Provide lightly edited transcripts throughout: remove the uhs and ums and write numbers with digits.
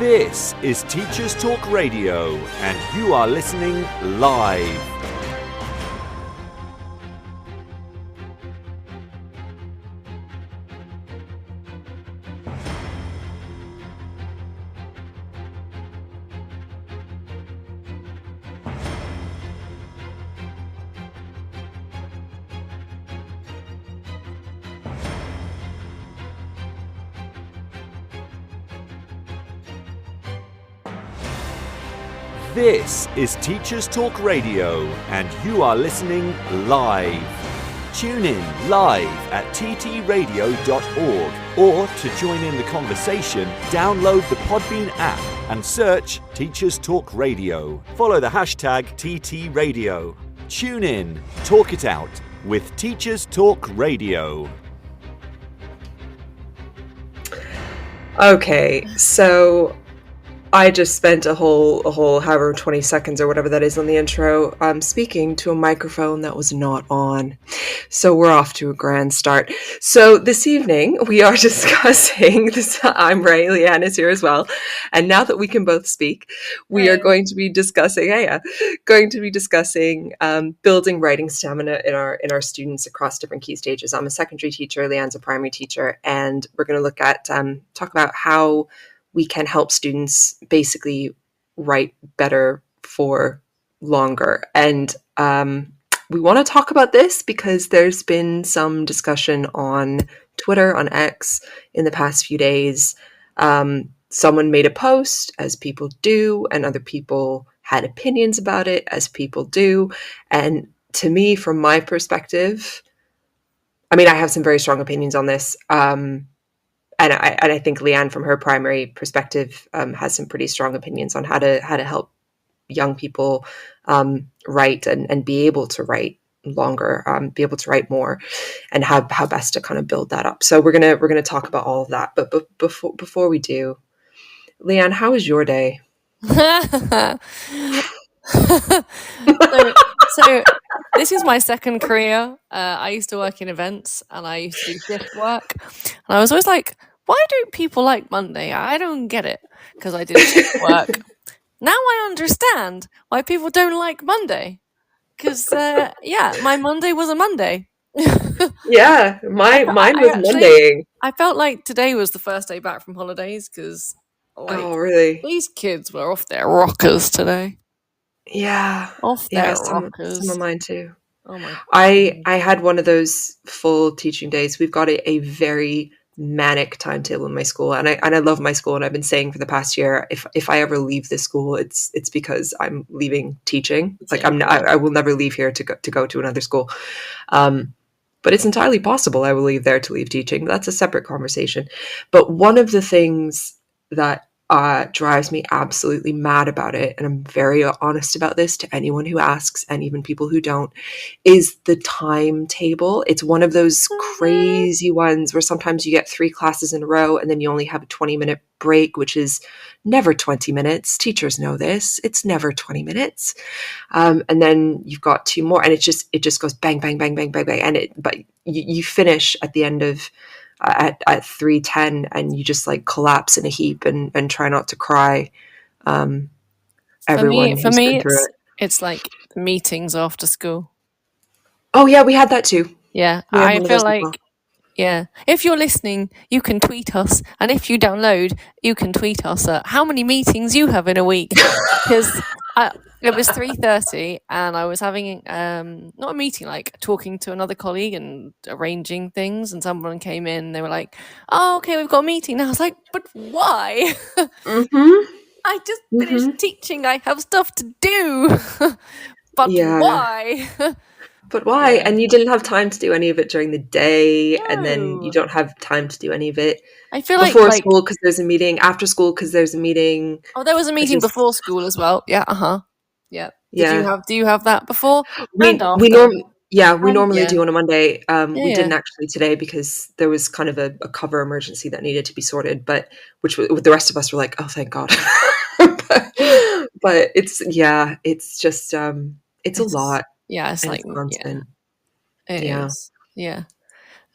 This is Teachers Talk Radio, and you are listening live. This is Teachers Talk Radio, and you are listening live. Tune in live at ttradio.org, or to join in the conversation, download the Podbean app and search Teachers Talk Radio. Follow the hashtag TTRadio. Tune in, talk it out with Teachers Talk Radio. Okay, so I just spent a whole however 20 seconds or whatever that is on the intro speaking to a microphone that was not on. So we're off to a grand start. So this evening we are discussing this. I'm Ray, Lianne is here as well. And now that we can both speak, we are going to be discussing building writing stamina in our students across different key stages. I'm a secondary teacher, Lianne's a primary teacher, and we're going to look at talk about how we can help students basically write better for longer. And we want to talk about this because there's been some discussion on Twitter, on X, in the past few days. Someone made a post, as people do, and other people had opinions about it, as people do. And to me, from my perspective, I mean, I have some very strong opinions on this. And I think Lianne, from her primary perspective, has some pretty strong opinions on how to help young people write and be able to write longer, be able to write more, and how best to kind of build that up. So we're gonna talk about all of that. But before we do, Lianne, how was your day? So this is my second career. I used to work in events, and I used to do shift work, and I was always like, why don't people like Monday? I don't get it, because I did shift work. Now I understand why people don't like Monday, because my Monday was a Monday. Yeah, mine was Mondaying. I felt like today was the first day back from holidays, because oh really? These kids were off their rockers today. Yeah, off their rockers. Some of mine too. Oh my! I had one of those full teaching days. We've got a very manic timetable in my school, and I love my school. And I've been saying for the past year, if I ever leave this school, it's because I'm leaving teaching. Like I will never leave here to go to another school. But it's entirely possible I will leave there to leave teaching. That's a separate conversation. But one of the things that drives me absolutely mad about it, and I'm very honest about this to anyone who asks, and even people who don't, is the timetable. It's one of those crazy ones where sometimes you get 3 classes in a row and then you only have a 20-minute break, which is never 20 minutes. Teachers know this. It's never 20 minutes. And then you've got 2 more, and it just goes bang, bang, bang, bang, bang, bang. But you finish at the end of at 3:10, and you just like collapse in a heap and try not to cry. Everyone for me it's like meetings after school. Oh yeah, we had that too. Yeah, I feel like if you're listening, you can tweet us, and if you download, you can tweet us at how many meetings you have in a week, because it was 3:30 and I was having not a meeting, like talking to another colleague and arranging things, and someone came in and they were like, oh okay, we've got a meeting. And I was like, but why? I just finished teaching, I have stuff to do. But why? But why? Yeah. And you didn't have time to do any of it during the day, and then you don't have time to do any of it I feel before school because there's a meeting, after school because there's a meeting. Oh, there was a meeting before school as well. Yeah, Yeah. Do you have that before? We normally do on a Monday. We didn't actually today because there was kind of a cover emergency that needed to be sorted, but which with the rest of us were like, oh, thank God. but it's just it's a lot. Yeah, it's like constant. It is. Yeah.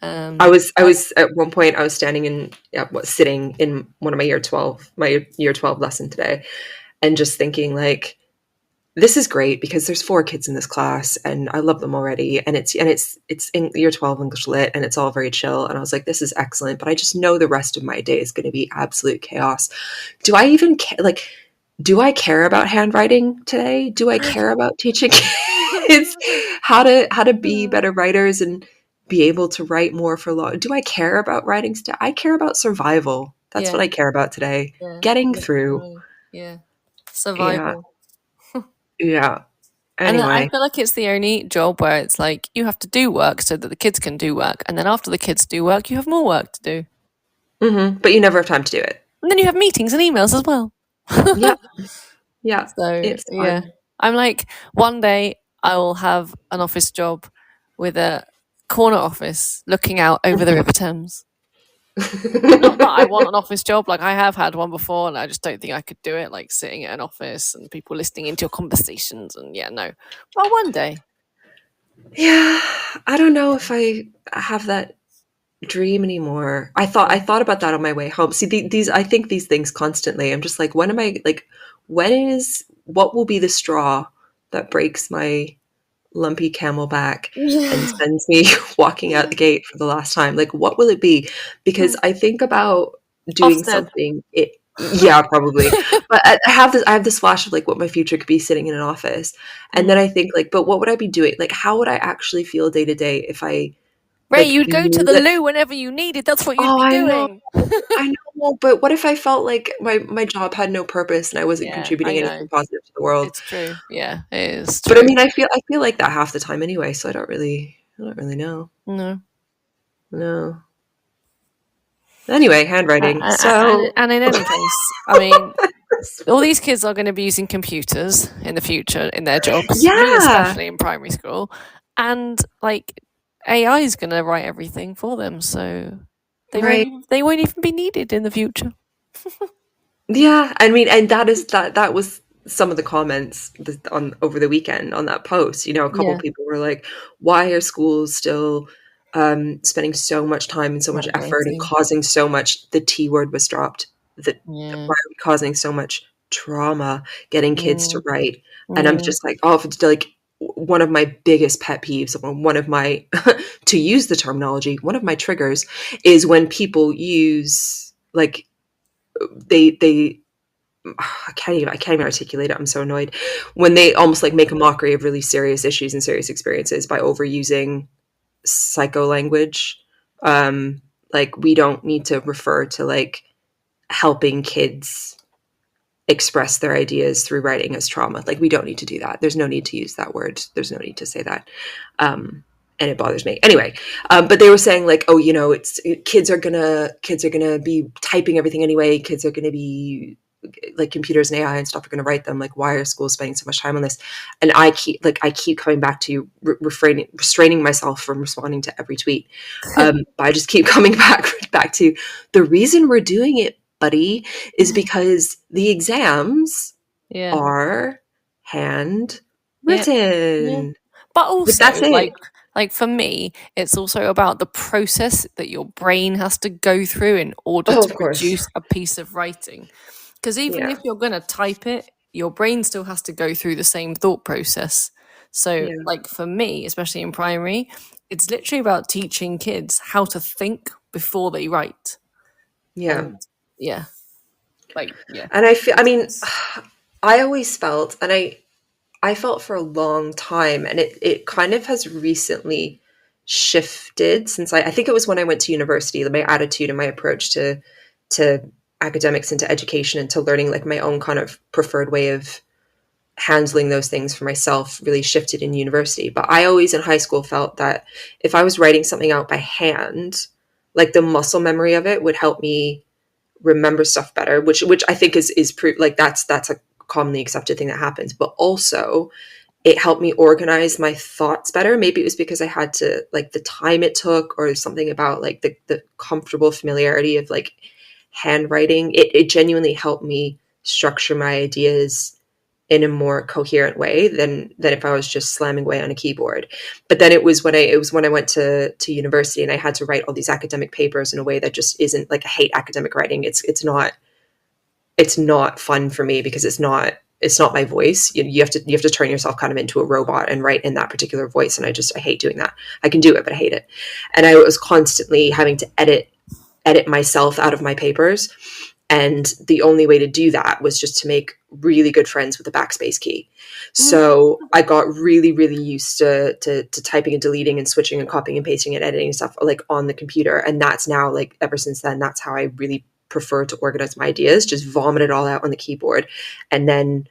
I was at one point, I was sitting in one of my year 12 lesson today, and just thinking like, this is great because there's 4 kids in this class and I love them already. And it's in year 12 English lit and it's all very chill. And I was like, this is excellent, but I just know the rest of my day is going to be absolute chaos. Do I even do I care about handwriting today? Do I care about teaching kids how to be better writers and be able to write more for long? Do I care about writing stuff? I care about survival. That's what I care about today. Getting through. Yeah. Yeah. Survival. Yeah. And I Anyway. feel like it's the only job where it's like you have to do work so that the kids can do work. And then after the kids do work, you have more work to do. Mm-hmm. But you never have time to do it. And then you have meetings and emails as well. Yeah. Yeah. So, It's yeah. fun. I'm like, one day I will have an office job with a corner office looking out over the River Thames. Not that I want an office job. Like, I have had one before and I just don't think I could do it. Like, sitting at an office and people listening into your conversations. And yeah, no. Well, one day. Yeah. I don't know if I have that dream anymore. I thought about that on my way home. See, these I think these things constantly. I'm just like, what will be the straw that breaks my lumpy camelback and sends me walking out the gate for the last time? Like, what will it be? Because I think about doing something. Yeah, probably. But I have this flash of like what my future could be, sitting in an office, and then I think like, but what would I be doing? Like, how would I actually feel day to day if I Ray, you'd go to knew the that? loo whenever you needed. That's what you'd Oh, be doing. I know, but what if I felt like my job had no purpose and I wasn't Yeah, contributing I know. anything positive to the world? It's true. Yeah, it is true. But I mean, I feel like that half the time anyway, so I don't really know. No. Anyway, handwriting. So And in any case, I mean, all these kids are going to be using computers in the future in their jobs. yeah, Me especially in primary school, and like AI is going to write everything for them, so right. they won't even be needed in the future. Yeah, I mean, and that was some of the comments on over the weekend on that post. You know, a couple Yeah. people were like, "Why are schools still spending so much time and so much effort and causing so much?" The T word was dropped. Why are we causing so much trauma getting kids to write? And I'm just like, oh, if it's like one of my biggest pet peeves, one of my to use the terminology, one of my triggers is when people use like they I can't even articulate it. I'm so annoyed when they almost like make a mockery of really serious issues and serious experiences by overusing psycho language. Like, we don't need to refer to like helping kids express their ideas through writing as trauma. Like, we don't need to do that. There's no need to use that word. There's no need to say that. And it bothers me anyway. But they were saying like, oh, you know, kids are gonna be typing everything anyway. Kids are gonna be like, computers and AI and stuff are going to write them. Like, why are schools spending so much time on this? And I keep coming back to restraining myself from responding to every tweet. But I just keep coming back to the reason we're doing it, buddy, is because the exams are handwritten. Yeah. But also, that's it. like for me, it's also about the process that your brain has to go through in order to produce a piece of writing. Because even if you're going to type it, your brain still has to go through the same thought process. So, like for me, especially in primary, it's literally about teaching kids how to think before they write. Yeah. And, yeah. Like, yeah. And I mean, I always felt, and I felt for a long time, and it kind of has recently shifted since I think it was when I went to university, my attitude and my approach to academics and to education and to learning, like my own kind of preferred way of handling those things for myself, really shifted in university. But I always in high school felt that if I was writing something out by hand, like the muscle memory of it would help me remember stuff better, which I think is like that's a commonly accepted thing that happens. But also it helped me organize my thoughts better. Maybe it was because I had to, like, the time it took, or something about like the comfortable familiarity of like handwriting. It genuinely helped me structure my ideas in a more coherent way than if I was just slamming away on a keyboard. But then it was when I went to university and I had to write all these academic papers in a way that just isn't like, I hate academic writing. It's not fun for me because it's not my voice. You have to turn yourself kind of into a robot and write in that particular voice. And I hate doing that. I can do it, but I hate it. And I was constantly having to edit myself out of my papers. And the only way to do that was just to make really good friends with the backspace key. So I got really, really used to typing and deleting and switching and copying and pasting and editing stuff like on the computer. And that's now, like, ever since then, that's how I really prefer to organize my ideas, just vomit it all out on the keyboard and then,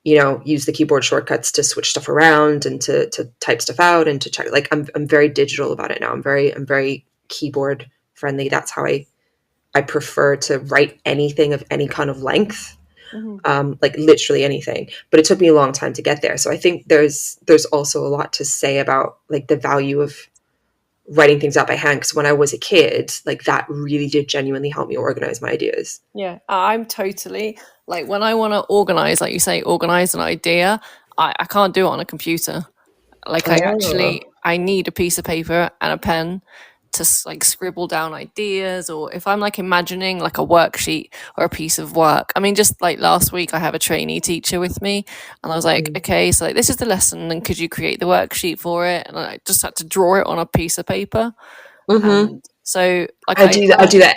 use the keyboard shortcuts to switch stuff around and to type stuff out and to check. Like, I'm very digital about it now. I'm very keyboard friendly. That's how I prefer to write anything of any kind of length, like literally anything. But it took me a long time to get there. So I think there's also a lot to say about like the value of writing things out by hand. Because when I was a kid, like that really did genuinely help me organize my ideas. Yeah, I'm totally like, when I want to organize, like you say, organize an idea, I can't do it on a computer. Like I need a piece of paper and a pen to like scribble down ideas, or if I'm like imagining like a worksheet or a piece of work. I mean, just like last week I have a trainee teacher with me and I was like, okay, so like this is the lesson and could you create the worksheet for it? And I just had to draw it on a piece of paper. And so like I do that.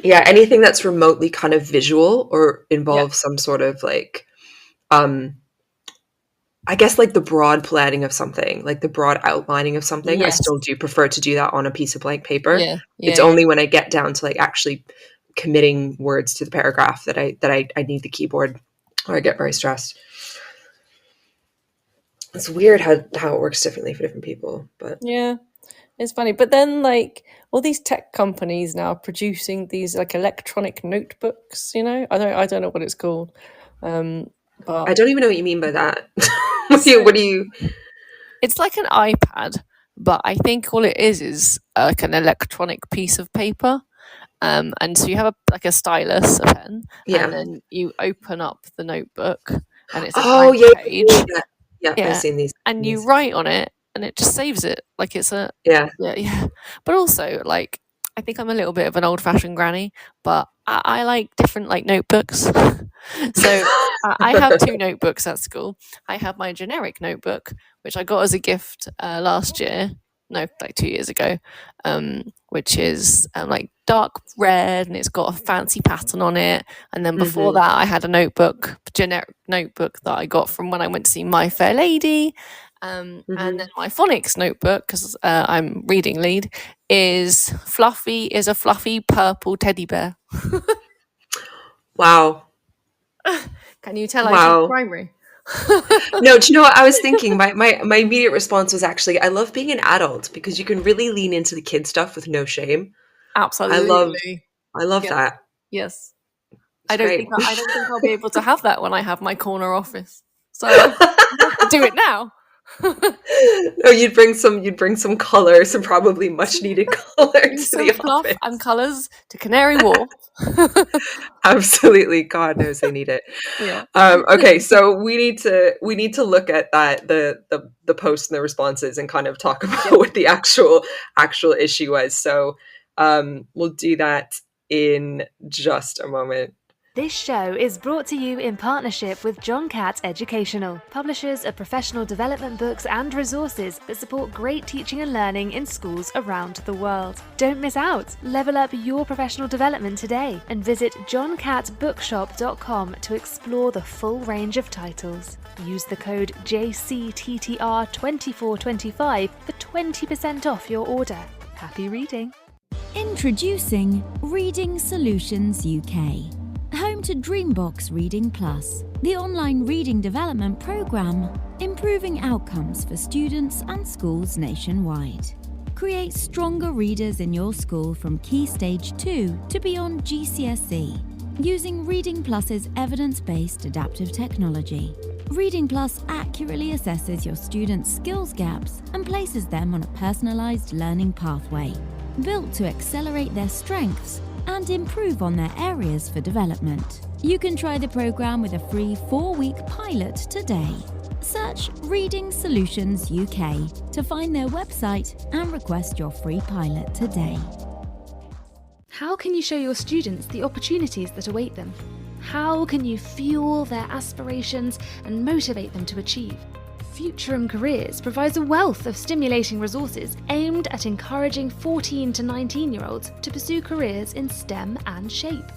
Yeah, anything that's remotely kind of visual or involves some sort of like I guess like the broad planning of something, like the broad outlining of something. Yes. I still do prefer to do that on a piece of blank paper. It's only when I get down to like actually committing words to the paragraph that I need the keyboard, or I get very stressed. It's weird how it works differently for different people, but yeah, it's funny. But then like all these tech companies now producing these like electronic notebooks, I don't know what it's called. But I don't even know what you mean by that. What do you? It's like an iPad, but I think all it is like an electronic piece of paper. And so you have a stylus, a pen, and then you open up the notebook, and it's a blank page. Yeah, I've seen these. And you write on it, and it just saves it. Like it's a yeah. But also, like, I think I'm a little bit of an old-fashioned granny, but I like different like notebooks. So I have 2 notebooks at school. I have my generic notebook, which I got as a gift last year. No, like 2 years ago, which is like dark red and it's got a fancy pattern on it. And then before that, I had a generic notebook that I got from when I went to see My Fair Lady. And then my phonics notebook, because I'm reading lead, is a fluffy purple teddy bear. Wow. Can you tell I did primary? No, do you know what I was thinking? My immediate response was actually, I love being an adult because you can really lean into the kid stuff with no shame. Absolutely. I love that. Yes. I don't think I'll be able to have that when I have my corner office. So I'll do it now. No, you'd bring some color, some probably much needed color to the fluff office. And colors to Canary Wharf. Absolutely, God knows they need it. Yeah. Okay, so we need to look at that the posts and the responses and kind of talk about what the actual issue was. So we'll do that in just a moment. This show is brought to you in partnership with John Catt Educational, publishers of professional development books and resources that support great teaching and learning in schools around the world. Don't miss out. Level up your professional development today and visit johncattbookshop.com to explore the full range of titles. Use the code JCTTR2425 for 20% off your order. Happy reading. Introducing Reading Solutions UK. Home to Dreambox Reading Plus, the online reading development programme, improving outcomes for students and schools nationwide. Create stronger readers in your school from Key Stage 2 to beyond GCSE, using Reading Plus's evidence-based adaptive technology. Reading Plus accurately assesses your students' skills gaps and places them on a personalised learning pathway, built to accelerate their strengths and improve on their areas for development. You can try the programme with a free 4-week pilot today. Search Reading Solutions UK to find their website and request your free pilot today. How can you show your students the opportunities that await them? How can you fuel their aspirations and motivate them to achieve? Futurum Careers provides a wealth of stimulating resources aimed at encouraging 14 to 19-year-olds to pursue careers in STEM and SHAPE.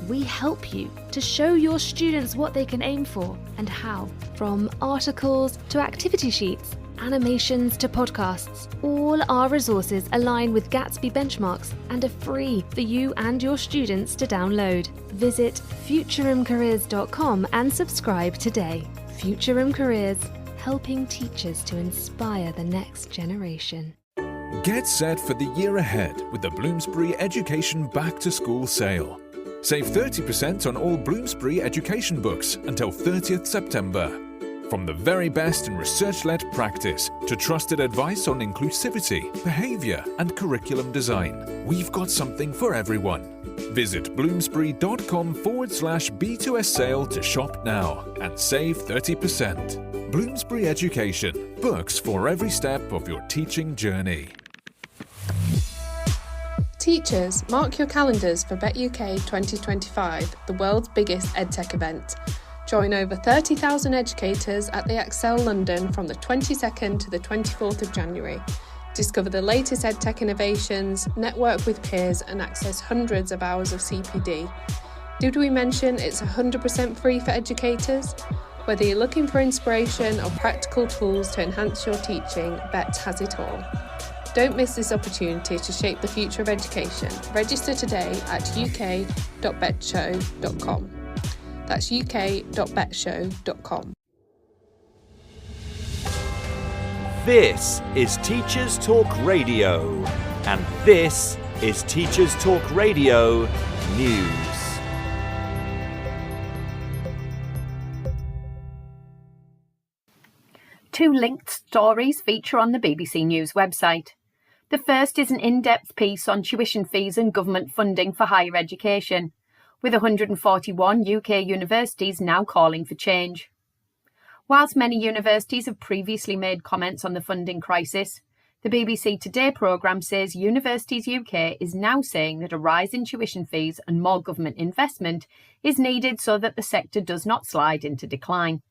We help you to show your students what they can aim for and how. From articles to activity sheets, animations to podcasts, all our resources align with Gatsby benchmarks and are free for you and your students to download. Visit futurumcareers.com and subscribe today. Futurum Careers, helping teachers to inspire the next generation. Get set for the year ahead with the Bloomsbury Education Back to School sale. Save 30% on all Bloomsbury education books until 30th September. From the very best in research-led practice to trusted advice on inclusivity, behaviour and curriculum design, we've got something for everyone. Visit bloomsbury.com/B2S sale to shop now and save 30%. Bloomsbury Education, books for every step of your teaching journey. Teachers, mark your calendars for BetUK 2025, the world's biggest EdTech event. Join over 30,000 educators at the Excel London from the 22nd to the 24th of January. Discover the latest EdTech innovations, network with peers and access hundreds of hours of CPD. Did we mention it's 100% free for educators? Whether you're looking for inspiration or practical tools to enhance your teaching, BET has it all. Don't miss this opportunity to shape the future of education. Register today at uk.betshow.com. That's uk.betshow.com. This is Teachers Talk Radio, and this is Teachers Talk Radio News. Two linked stories feature on the BBC News website. The first is an in-depth piece on tuition fees and government funding for higher education, with 141 UK universities now calling for change. Whilst many universities have previously made comments on the funding crisis, the BBC Today programme says Universities UK is now saying that a rise in tuition fees and more government investment is needed so that the sector does not slide into decline.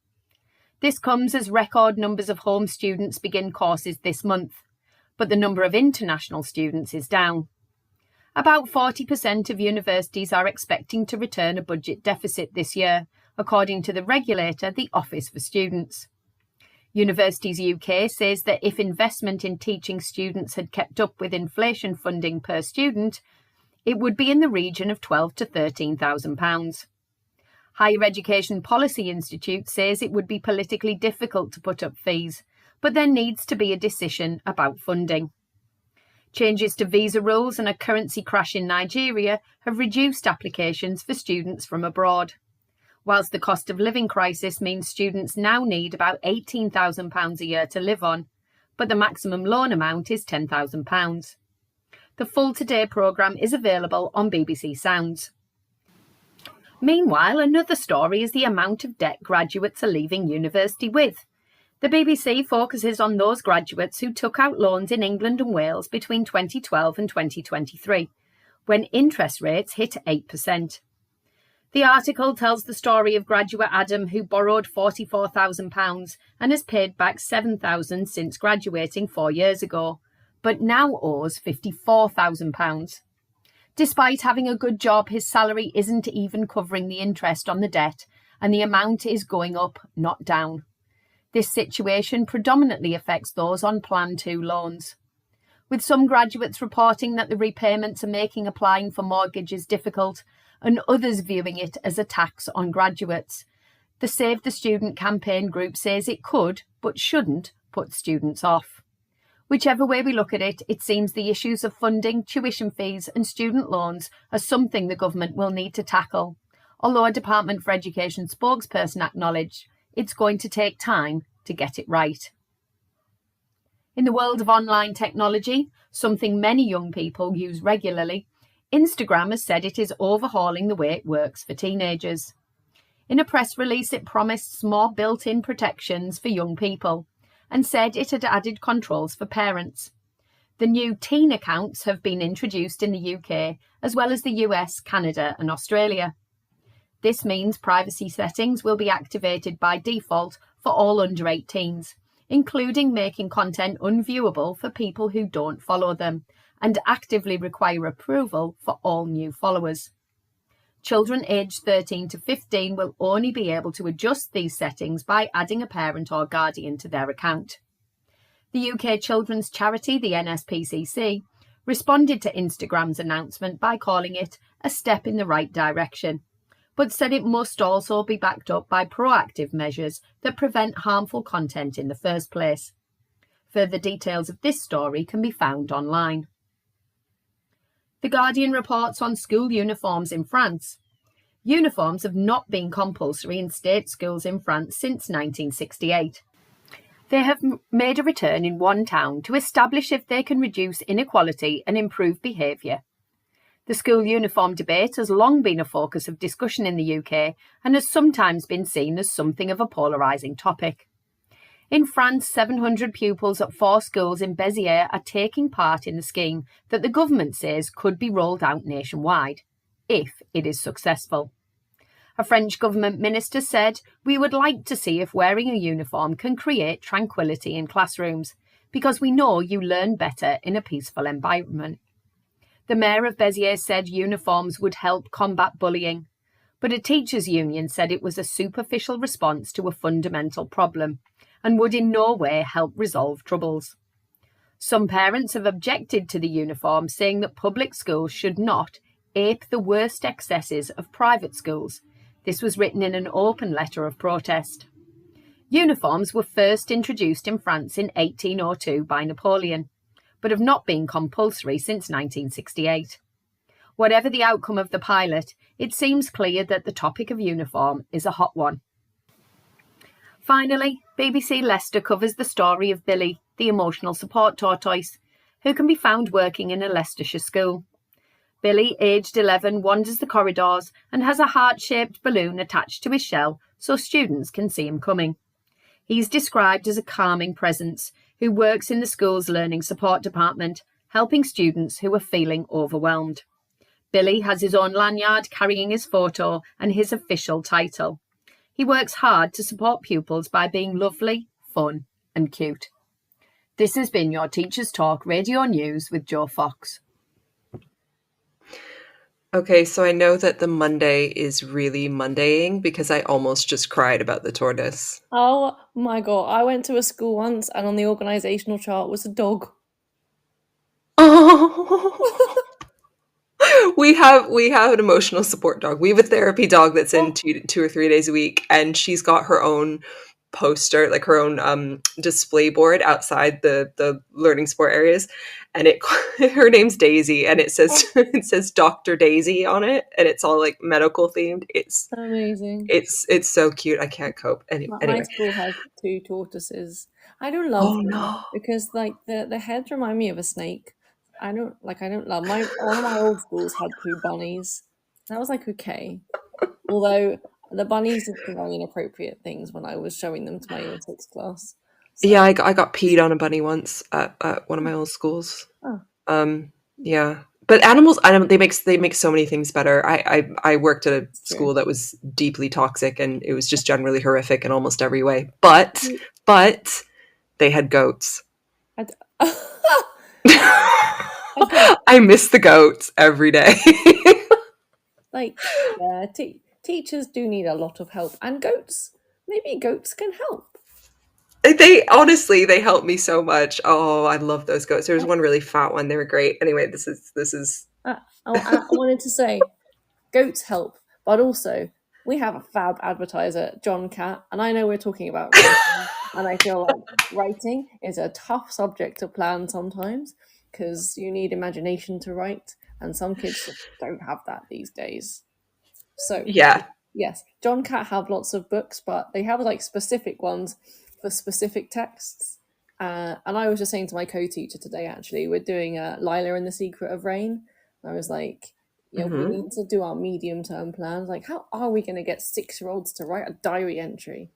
This comes as record numbers of home students begin courses this month, but the number of international students is down. About 40% of universities are expecting to return a budget deficit this year, according to the regulator, the Office for Students. Universities UK says that if investment in teaching students had kept up with inflation funding per student, it would be in the region of £12,000 to £13,000. Higher Education Policy Institute says it would be politically difficult to put up fees, but there needs to be a decision about funding. Changes to visa rules and a currency crash in Nigeria have reduced applications for students from abroad. Whilst the cost of living crisis means students now need about £18,000 a year to live on, but the maximum loan amount is £10,000. The full Today programme is available on BBC Sounds. Meanwhile, another story is the amount of debt graduates are leaving university with. The BBC focuses on those graduates who took out loans in England and Wales between 2012 and 2023, when interest rates hit 8%. The article tells the story of graduate Adam, who borrowed £44,000 and has paid back £7,000 since graduating 4 years ago, but now owes £54,000. Despite having a good job, his salary isn't even covering the interest on the debt, and the amount is going up, not down. This situation predominantly affects those on Plan 2 loans, with some graduates reporting that the repayments are making applying for mortgages difficult, and others viewing it as a tax on graduates. The Save the Student campaign group says it could, but shouldn't, put students off. Whichever way we look at it, it seems the issues of funding, tuition fees and student loans are something the government will need to tackle, although a Department for Education spokesperson acknowledged it's going to take time to get it right. In the world of online technology, something many young people use regularly, Instagram has said it is overhauling the way it works for teenagers. In a press release, it promised more built-in protections for young people and said it had added controls for parents. The new teen accounts have been introduced in the UK, as well as the US, Canada and Australia. This means privacy settings will be activated by default for all under 18s, including making content unviewable for people who don't follow them, and actively require approval for all new followers. Children aged 13 to 15 will only be able to adjust these settings by adding a parent or guardian to their account. The UK children's charity, the NSPCC, responded to Instagram's announcement by calling it a step in the right direction, but said it must also be backed up by proactive measures that prevent harmful content in the first place. Further details of this story can be found online. The Guardian reports on school uniforms in France. Uniforms have not been compulsory in state schools in France since 1968. They have made a return in one town to establish if they can reduce inequality and improve behaviour. The school uniform debate has long been a focus of discussion in the UK and has sometimes been seen as something of a polarising topic. In France, 700 pupils at 4 schools in Béziers are taking part in the scheme that the government says could be rolled out nationwide, if it is successful. A French government minister said, "We would like to see if wearing a uniform can create tranquility in classrooms, because we know you learn better in a peaceful environment." The mayor of Béziers said uniforms would help combat bullying, but a teachers' union said it was a superficial response to a fundamental problem and would in no way help resolve troubles. Some parents have objected to the uniform, saying that public schools should not ape the worst excesses of private schools. This was written in an open letter of protest. Uniforms were first introduced in France in 1802 by Napoleon, but have not been compulsory since 1968. Whatever the outcome of the pilot, it seems clear that the topic of uniform is a hot one. Finally, BBC Leicester covers the story of Billy, the emotional support tortoise, who can be found working in a Leicestershire school. Billy, aged 11, wanders the corridors and has a heart-shaped balloon attached to his shell so students can see him coming. He's described as a calming presence who works in the school's learning support department, helping students who are feeling overwhelmed. Billy has his own lanyard carrying his photo and his official title. He works hard to support pupils by being lovely, fun and cute. This has been your Teachers Talk Radio News with Joe Fox. Okay, so I know that the Monday is really Mondaying because I almost just cried about the tortoise. Oh my god, I went to a school once and on the organisational chart was a dog. Oh. We have an emotional support dog. We have a therapy dog that's in 2 or 3 days a week, and she's got her own poster, like her own display board outside the learning support areas, and her name's Daisy, and it says Dr. Daisy on it, and it's all like medical themed. It's amazing. It's so cute. I can't cope. Anyway, my school has 2 tortoises. I don't love them because like the heads remind me of a snake. I don't love one of my old schools had 2 bunnies. And I was like, okay. Although the bunnies did some very inappropriate things when I was showing them to my year 6 class. So. Yeah, I got peed on a bunny once at one of my old schools. Oh. Yeah. But animals, they make so many things better. I worked at a school that was deeply toxic, and it was just generally horrific in almost every way. But they had goats. I miss the goats every day. Teachers do need a lot of help, and maybe goats can help. They honestly, they help me so much. Oh, I love those goats. There was one really fat one. They were great. Anyway, this is. I wanted to say, goats help, but also we have a fab advertiser, John Catt, and I know we're talking about writing, and I feel like writing is a tough subject to plan sometimes because you need imagination to write, and some kids just don't have that these days. So yeah, yes, John Catt have lots of books, but they have like specific ones for specific texts. And I was just saying to my co-teacher today, actually, we're doing Lila and the Secret of Rain. I was like, we need to do our medium-term plans. Like, how are we going to get 6-year-olds to write a diary entry?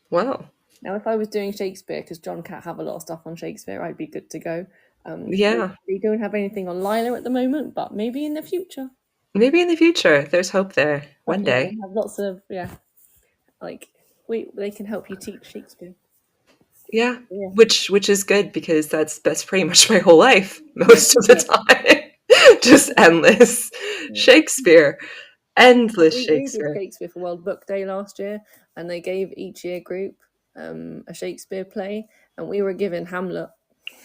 Well, now if I was doing Shakespeare, because John Cat have a lot of stuff on Shakespeare, I'd be good to go. They don't have anything on Lila at the moment, but maybe in the future. Maybe in the future, there's hope there. One day, they have lots of they can help you teach Shakespeare. Yeah. Which is good, because that's pretty much my whole life most of the time. Just endless Shakespeare. Endless Shakespeare. We did Shakespeare for World Book Day last year, and they gave each year group a Shakespeare play, and we were given Hamlet.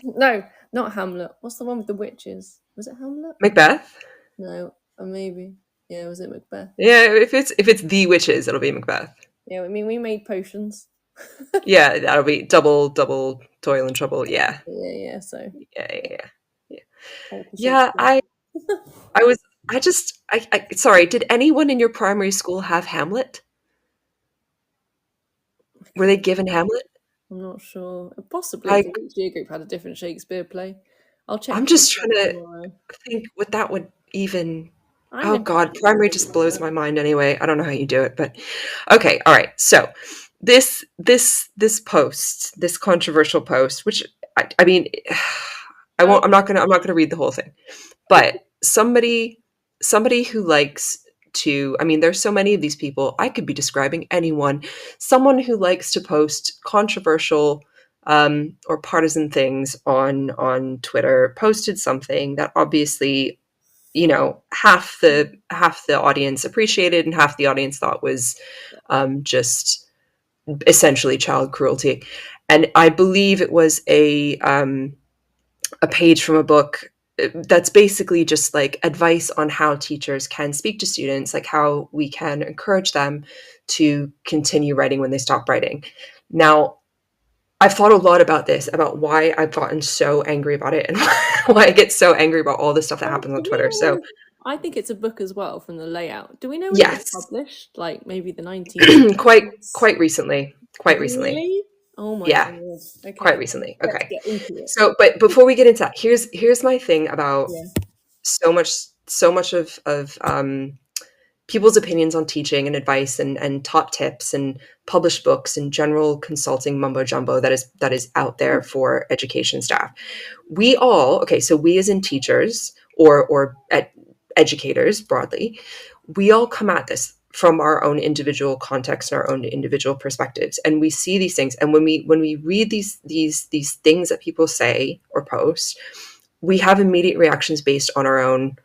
No, not Hamlet. What's the one with the witches? Was it Hamlet? Macbeth? No, maybe. Yeah, was it Macbeth? Yeah, if it's the witches, it'll be Macbeth. Yeah, I mean, we made potions. Yeah, that'll be double toil and trouble. Yeah. Yeah. So. Yeah. Sorry, did anyone in your primary school have Hamlet? Were they given Hamlet? I'm not sure. Possibly. Each year group had a different Shakespeare play. I'll check. I'm just trying to think what that would even. Oh God, primary just blows my mind anyway. I don't know how you do it, but okay, all right. So this post, this controversial post, which I mean, I won't. I'm not gonna read the whole thing, but somebody who likes to. I mean, there's so many of these people. I could be describing anyone. Someone who likes to post controversial or partisan things on Twitter posted something that obviously, half the audience appreciated and half the audience thought was just essentially child cruelty. And I believe it was a page from a book that's basically just like advice on how teachers can speak to students, like how we can encourage them to continue writing when they stop writing. Now, I've thought a lot about this, about why I've gotten so angry about it and why I get so angry about all the stuff that happens on Twitter. So I think it's a book as well from the layout. Do we know when it was published? Like maybe the 19th? quite recently. Really? Oh my God. Okay. Quite recently. Okay. Let's get into it. So, but before we get into that, here's my thing about so much of people's opinions on teaching and advice and top tips and published books and general consulting mumbo jumbo that is out there for education staff. We as in teachers or educators broadly, we all come at this from our own individual context and our own individual perspectives, and we see these things. And when we read these things that people say or post, we have immediate reactions based on our own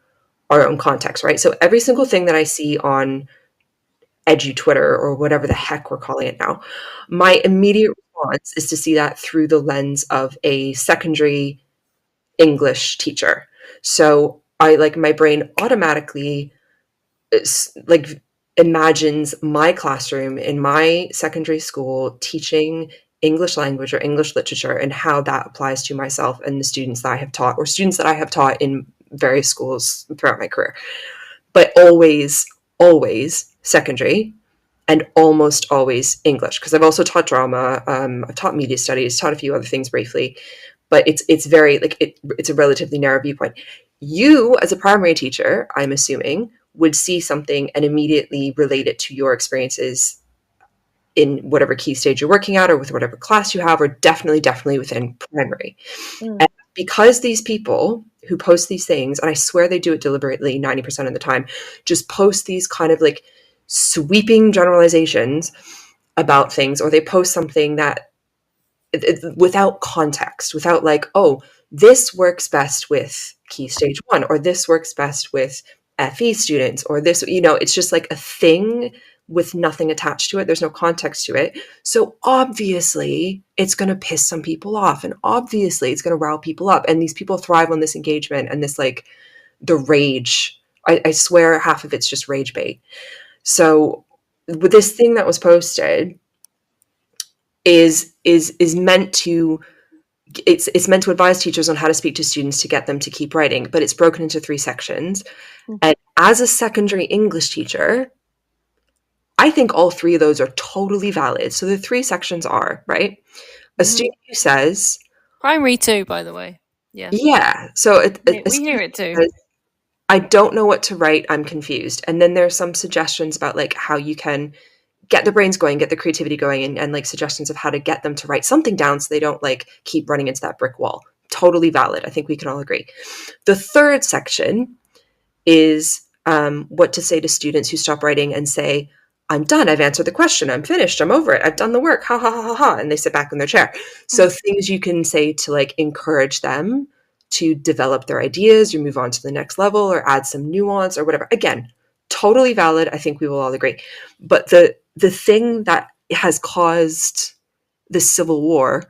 context, right? So every single thing that I see on edu Twitter or whatever the heck we're calling it now, my immediate response is to see that through the lens of a secondary English teacher. So my brain automatically imagines my classroom in my secondary school teaching English language or English literature and how that applies to myself and the students that I have taught, or students that I have taught in various schools throughout my career. But always secondary and almost always English, because I've also taught drama, I've taught media studies, taught a few other things briefly, but it's very it's a relatively narrow viewpoint. You as a primary teacher, I'm assuming, would see something and immediately relate it to your experiences in whatever key stage you're working at or with whatever class you have, or definitely within primary. And because these people who post these things, and I swear they do it deliberately 90% of the time, just post these kind of like sweeping generalizations about things, or they post something that without context, without like, oh, this works best with key stage 1, or this works best with FE students, or this, it's just like a thing with nothing attached to it. There's no context to it. So obviously it's going to piss some people off, and obviously it's going to rile people up. And these people thrive on this engagement and this, like, the rage. I swear half of it's just rage bait. So with this thing that was posted is meant to, it's meant to advise teachers on how to speak to students to get them to keep writing, but it's broken into 3 sections. And as a secondary English teacher, I think all 3 of those are totally valid. So the 3 sections are, right? A student who says... Primary too, by the way. Yeah. Yeah. So we hear it too. I don't know what to write. I'm confused. And then there's some suggestions about like how you can get the brains going, get the creativity going, and like suggestions of how to get them to write something down so they don't like keep running into that brick wall. Totally valid. I think we can all agree. The third section is what to say to students who stop writing and say, I'm done. I've answered the question. I'm finished. I'm over it. I've done the work. Ha ha ha ha ha. And they sit back in their chair. So things you can say to like encourage them to develop their ideas, or move on to the next level, or add some nuance or whatever. Again, totally valid. I think we will all agree. But the thing that has caused this civil war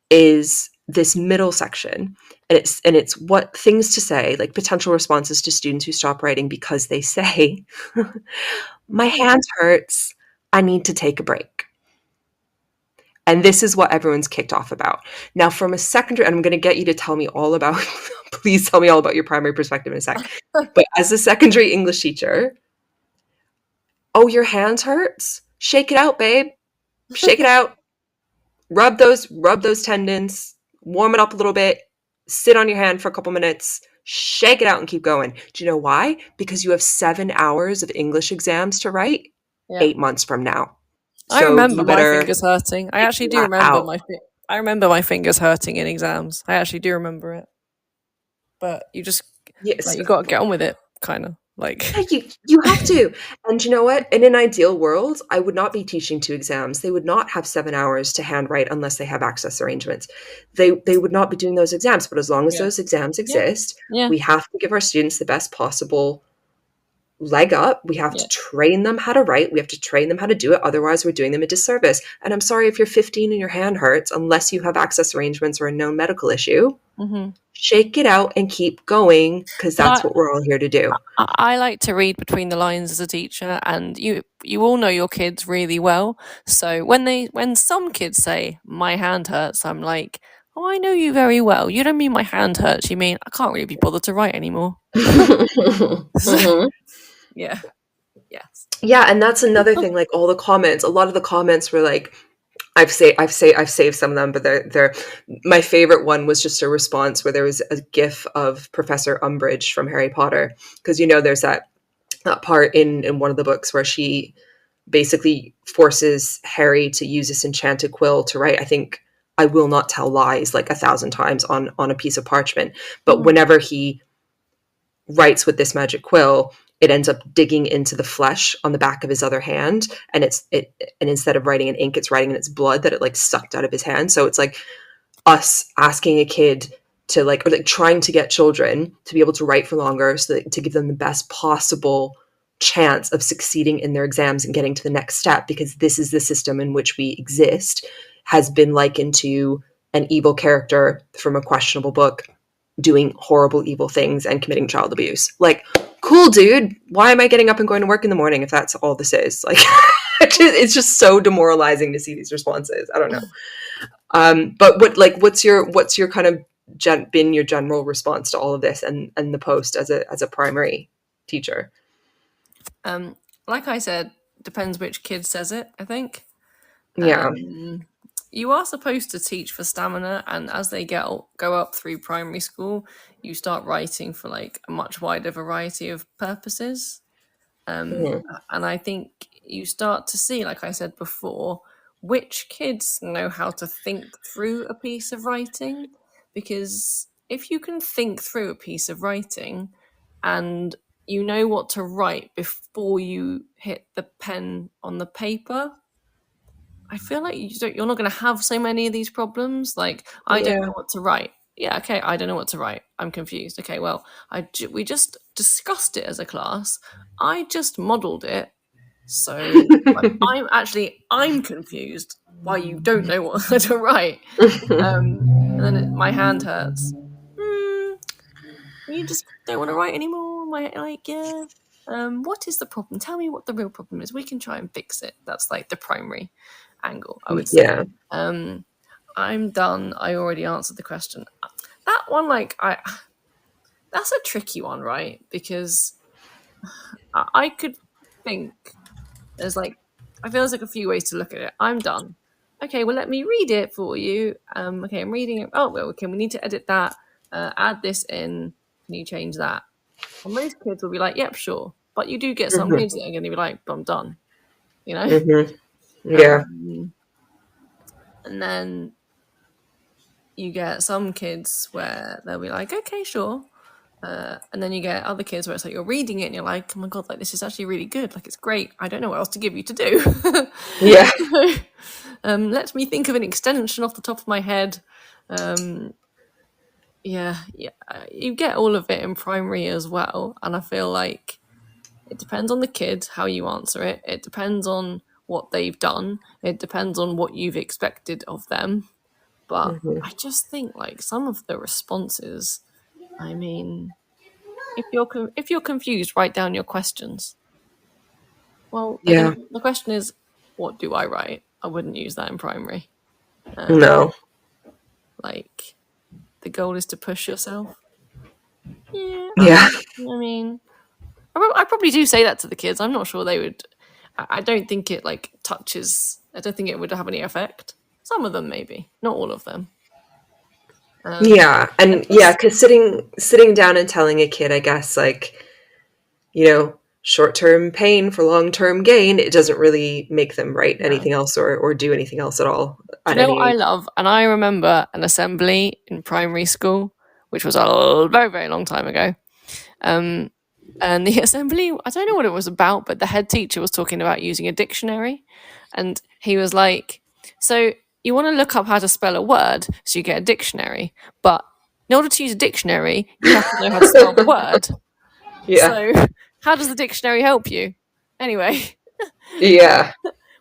is this middle section. And it's what things to say, like potential responses to students who stop writing because they say, my hand hurts, I need to take a break. And this is what everyone's kicked off about. Now, from a secondary, and I'm going to get you to tell me all about, please tell me all about your primary perspective in a sec. But as a secondary English teacher, oh, your hands hurts? Shake it out, babe. Shake it out. Rub those tendons, warm it up a little bit, sit on your hand for a couple minutes, shake it out and keep going. Do you know why? Because you have 7 hours of English exams to write 8 months from now. I So remember you my better fingers hurting. I actually do that remember out. I remember my fingers hurting in exams. I actually do remember it. But you just Yes. like you got to get on with it, kind of like. Yeah, you have to. And you know what? In an ideal world, I would not be teaching 2 exams. They would not have 7 hours to handwrite unless they have access arrangements. They would not be doing those exams. But as long as those exams exist, we have to give our students the best possible leg up. We have to train them how to write. We have to train them how to do it. Otherwise, we're doing them a disservice. And I'm sorry if you're 15 and your hand hurts, unless you have access arrangements or a known medical issue. Mm-hmm. Shake it out and keep going, because that's what we're all here to do. I like to read between the lines as a teacher, and you all know your kids really well. So when some kids say my hand hurts, I'm like, oh, I know you very well. You don't mean my hand hurts. You mean I can't really be bothered to write anymore. Mm-hmm. Yeah. Yes. Yeah, and that's another thing. Like all the comments, a lot of the comments were like, I've saved some of them, but they're my favorite one was just a response where there was a GIF of Professor Umbridge from Harry Potter, because there's that part in one of the books where she basically forces Harry to use this enchanted quill to write, I think, I will not tell lies like 1,000 times on a piece of parchment. But whenever he writes with this magic quill, it ends up digging into the flesh on the back of his other hand, and and instead of writing in ink, it's writing in its blood that it like sucked out of his hand. So it's like us asking a kid to or trying to get children to be able to write for longer, so that, to give them the best possible chance of succeeding in their exams and getting to the next step, because this is the system in which we exist, has been likened to an evil character from a questionable book doing horrible, evil things and committing child abuse. Like, cool, dude. Why am I getting up and going to work in the morning if that's all this is? Like, it's just so demoralizing to see these responses. I don't know. But what's your kind of been your general response to all of this and the post as a primary teacher? Like I said, depends which kid says it, I think. Yeah. You are supposed to teach for stamina, and as they go up through primary school, you start writing for like a much wider variety of purposes. And I think you start to see, like I said before, which kids know how to think through a piece of writing. Because if you can think through a piece of writing and you know what to write before you hit the pen on the paper, I feel like you're not going to have so many of these problems. Like, I don't know what to write. Yeah, okay, I don't know what to write. I'm confused. Okay, well, we just discussed it as a class. I just modelled it. So I'm confused why you don't know what to write. And then my hand hurts. You just don't want to write anymore. What is the problem? Tell me what the real problem is. We can try and fix it. That's like the primary angle, I would say. Yeah. I'm done. I already answered the question. That one, that's a tricky one, right? Because I could think I feel there's like a few ways to look at it. I'm done. Okay, well, let me read it for you. Okay, I'm reading it. Oh, well, okay, we need to edit that. Add this in. Can you change that? And most kids will be like, yep, sure. But you do get some kids that are going to be like, I'm done, you know? Yeah. And then you get some kids where they'll be like, okay, sure. And then you get other kids where it's like you're reading it and you're like, oh my God, like this is actually really good. Like it's great. I don't know what else to give you to do. Yeah. Let me think of an extension off the top of my head. Yeah, you get all of it in primary as well. And I feel like it depends on the kid, how you answer it. It depends on what they've done. It depends on what you've expected of them. But I just think like some of the responses, I mean, if you're confused, write down your questions. Well, again, the question is, what do I write? I wouldn't use that in primary. No. Like, the goal is to push yourself. Yeah. I mean, I probably do say that to the kids. I'm not sure they would. I don't think it like touches. I don't think it would have any effect. Some of them maybe, not all of them. Because sitting down and telling a kid, I guess, like, you know, short-term pain for long-term gain, it doesn't really make them write anything else or do anything else at all. Do you know what I love? And I remember an assembly in primary school, which was a very, very long time ago. And the assembly, I don't know what it was about, but the head teacher was talking about using a dictionary. And he was like, so you want to look up how to spell a word, so you get a dictionary. But in order to use a dictionary, you have to know how to spell the word. Yeah. So how does the dictionary help you? Anyway. Yeah.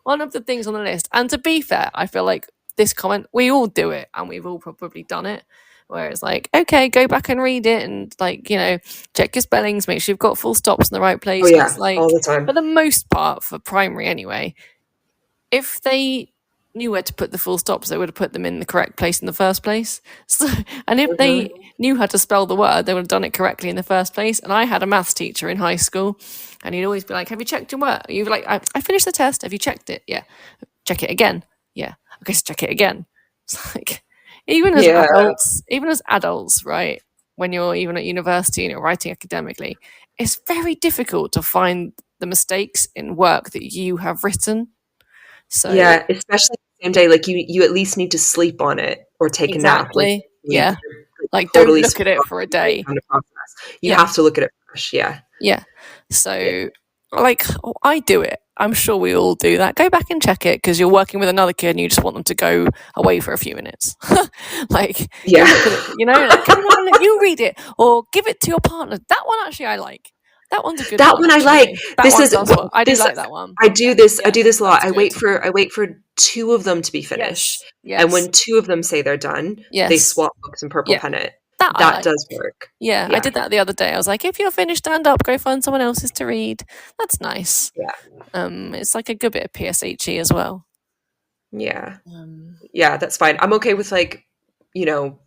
One of the things on the list. And to be fair, I feel like this comment, we all do it and we've all probably done it. Where it's like, okay, go back and read it and like, you know, check your spellings, make sure you've got full stops in the right place. Oh, yeah, it's like, all the time. For the most part, for primary anyway, if they knew where to put the full stops, they would have put them in the correct place in the first place. So, and if they knew how to spell the word, they would have done it correctly in the first place. And I had a maths teacher in high school and he'd always be like, have you checked your work? You'd be like, I finished the test. Have you checked it? Yeah. Check it again. Yeah. Okay, so check it again. It's like, even as adults, right? When you're even at university and you're writing academically, it's very difficult to find the mistakes in work that you have written. So yeah, especially the same day, like you at least need to sleep on it or take a nap. Like, yeah. Like totally don't look at it for a day. You have to look at it fresh. Yeah. Yeah. So like I do it. I'm sure we all do that. Go back and check it because you're working with another kid and you just want them to go away for a few minutes. Like, yeah, you know, like, come on, let you read it or give it to your partner. That one actually I like. That one's a good one. That one I like. I do like that one. I do this a lot. I wait for two of them to be finished. Yes. And when two of them say they're done, they swap books and purple pen it. That does work. Yeah, I did that the other day. I was like, if you're finished, stand up, go find someone else's to read. That's nice. Yeah. It's like a good bit of PSHE as well. Yeah. Yeah, that's fine. I'm okay with like, you know,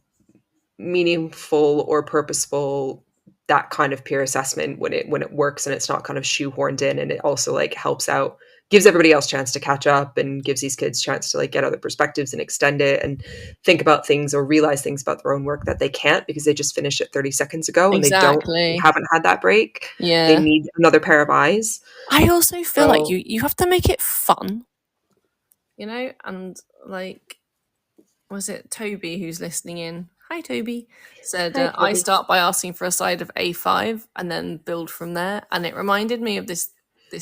meaningful or purposeful, that kind of peer assessment when it works and it's not kind of shoehorned in, and it also like helps out, gives everybody else a chance to catch up and gives these kids a chance to like get other perspectives and extend it and think about things or realize things about their own work that they can't because they just finished it 30 seconds ago and they haven't had that break. Yeah. They need another pair of eyes. I also feel like you have to make it fun, you know, and like, was it Toby who's listening in? Hi, Toby. Said, Toby. I start by asking for a side of A5 and then build from there. And it reminded me of this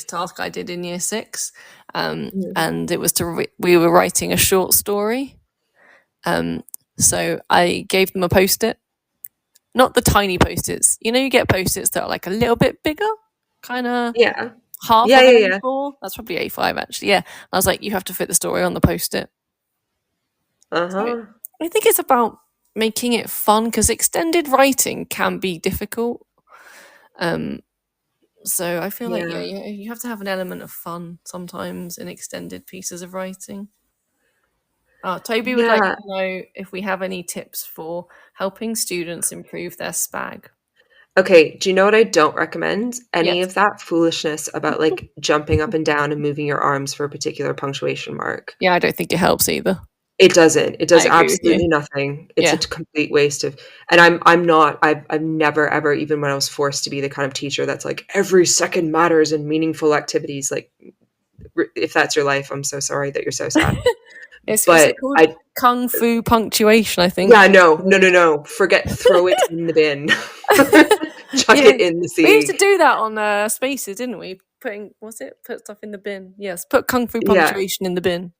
task I did in year 6. And it was we were writing a short story. So I gave them a Post-it. Not the tiny Post-its. You know, you get Post-its that are like a little bit bigger. Kind of half of an A4. That's probably A5 actually. Yeah. I was like, you have to fit the story on the Post-it. So I think it's about making it fun because extended writing can be difficult. So I feel like you have to have an element of fun sometimes in extended pieces of writing. Toby would like to know if we have any tips for helping students improve their SPAG. Okay, do you know what I don't recommend? Any of that foolishness about like jumping up and down and moving your arms for a particular punctuation mark. Yeah, I don't think it helps either. It doesn't. It does I agree with you. absolutely nothing. It's a complete waste of, and I've never ever, even when I was forced to be the kind of teacher that's like every second matters in meaningful activities, like if that's your life, I'm so sorry that you're so sad. What's But it called? Kung Fu punctuation, I think. Yeah, no. Throw it in the bin. Chuck it in the sea. We used to do that on Spaces, didn't we? Put stuff in the bin. Yes, put Kung Fu punctuation in the bin.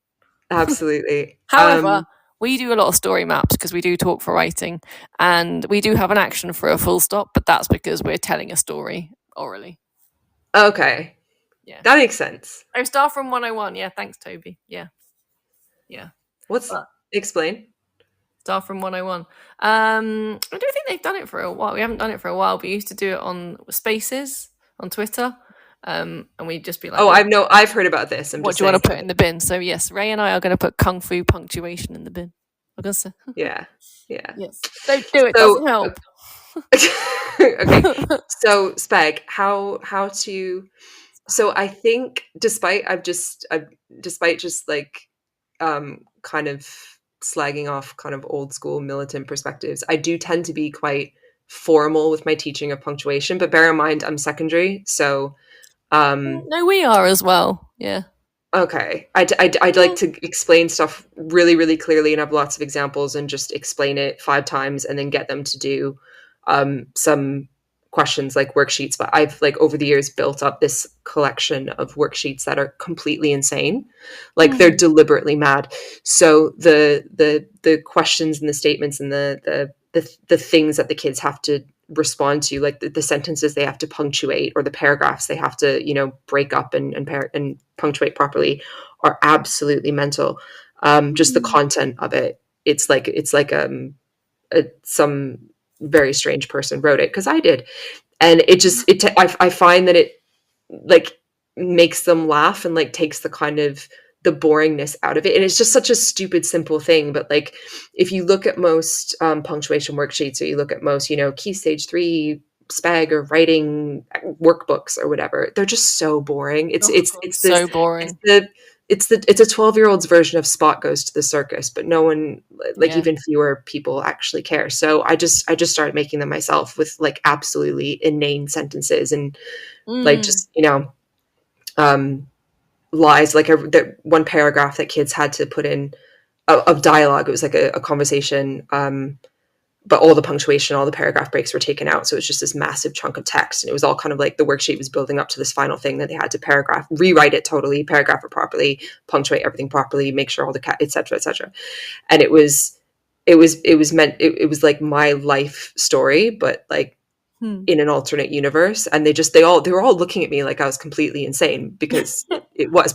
Absolutely. However, we do a lot of story maps because we do talk for writing, and we do have an action for a full stop, but that's because we're telling a story orally. Okay. Yeah. That makes sense. Oh, Staff Room 101. Yeah, thanks, Toby. Yeah. Explain? Staff Room 101. I don't think they've done it for a while. We haven't done it for a while, but we used to do it on Spaces on Twitter. And we'd just be like, I've heard about this. What do you want to put in the bin? So yes, Ray and I are going to put Kung Fu punctuation in the bin. I'm going to say, yeah. Yes, don't do it. Doesn't help. Okay. So Speg, how to? So I think despite just like kind of slagging off kind of old school militant perspectives, I do tend to be quite formal with my teaching of punctuation. But bear in mind, I'm secondary, so. No, we are as well. Yeah. Okay. I'd like to explain stuff really, really clearly and have lots of examples and just explain it 5 times and then get them to do some questions like worksheets. But I've like over the years built up this collection of worksheets that are completely insane. Like they're deliberately mad. So the questions and the statements and the things that the kids have to respond to, like the sentences they have to punctuate or the paragraphs they have to, break up and punctuate properly are absolutely mental. Just the content of it. It's like some very strange person wrote it, because I did. And I find that it like makes them laugh and like takes the kind of the boringness out of it. And it's just such a stupid, simple thing. But like, if you look at most punctuation worksheets, or you look at most, Key Stage 3 SPEG or writing workbooks or whatever, they're just so boring. It's so boring. It's a 12-year-old's version of Spot Goes to the Circus, but no one, even fewer people actually care. So I just started making them myself with like absolutely inane sentences and like just, lies, like that one paragraph that kids had to put in of dialogue. It was like a conversation, but all the punctuation, all the paragraph breaks were taken out. So it was just this massive chunk of text. And it was all kind of like the worksheet was building up to this final thing that they had to rewrite it totally, paragraph it properly, punctuate everything properly, make sure all the et cetera, et cetera. And it was like my life story, but like in an alternate universe. And they were all looking at me like I was completely insane, because it was,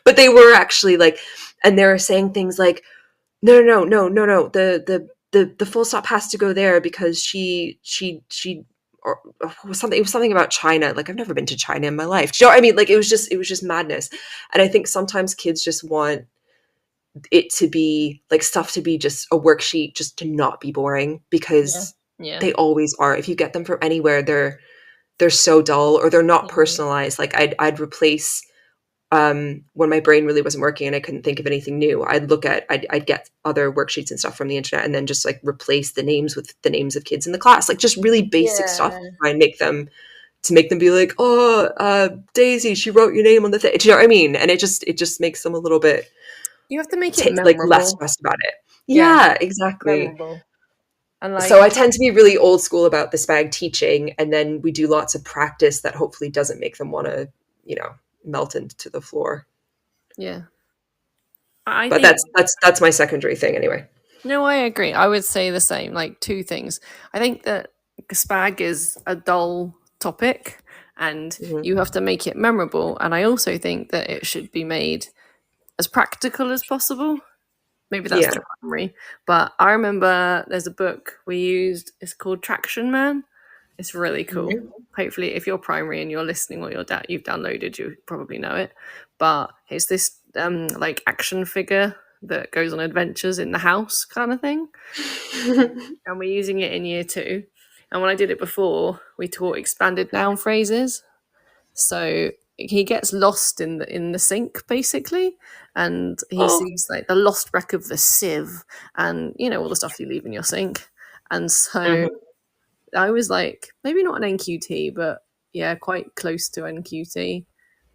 but they were actually like, and they were saying things like, no, the full stop has to go there because she or it was something about China. Like, I've never been to China in my life. Do you know what I mean? Like, it was just madness. And I think sometimes kids just want it to be like stuff to be just a worksheet, just to not be boring, because they always are. If you get them from anywhere, they're so dull, or they're not personalized. Like I'd replace when my brain really wasn't working and I couldn't think of anything new, I'd get other worksheets and stuff from the internet and then just like replace the names with the names of kids in the class, like just really basic stuff to try and make them be like, Daisy, she wrote your name on the thing. Do you know what I mean? And it just makes them a little bit. You have to make it like less stressed about it. Yeah, exactly. Memorable. And so I tend to be really old school about the SPAG teaching, and then we do lots of practice that hopefully doesn't make them want to, melt into the floor. Yeah. But that's my secondary thing anyway. No, I agree. I would say the same, like 2 things. I think that SPAG is a dull topic and you have to make it memorable. And I also think that it should be made as practical as possible. Maybe that's the primary. But I remember there's a book we used. It's called Traction Man. It's really cool. Hopefully, if you're primary and you're listening or you've downloaded, you probably know it. But it's this like action figure that goes on adventures in the house kind of thing. And we're using it in year 2. And when I did it before, we taught expanded noun phrases. So he gets lost in the sink basically, and he sees like the lost wreck of the sieve, and all the stuff you leave in your sink. And so I was like, maybe not an NQT, but yeah, quite close to NQT.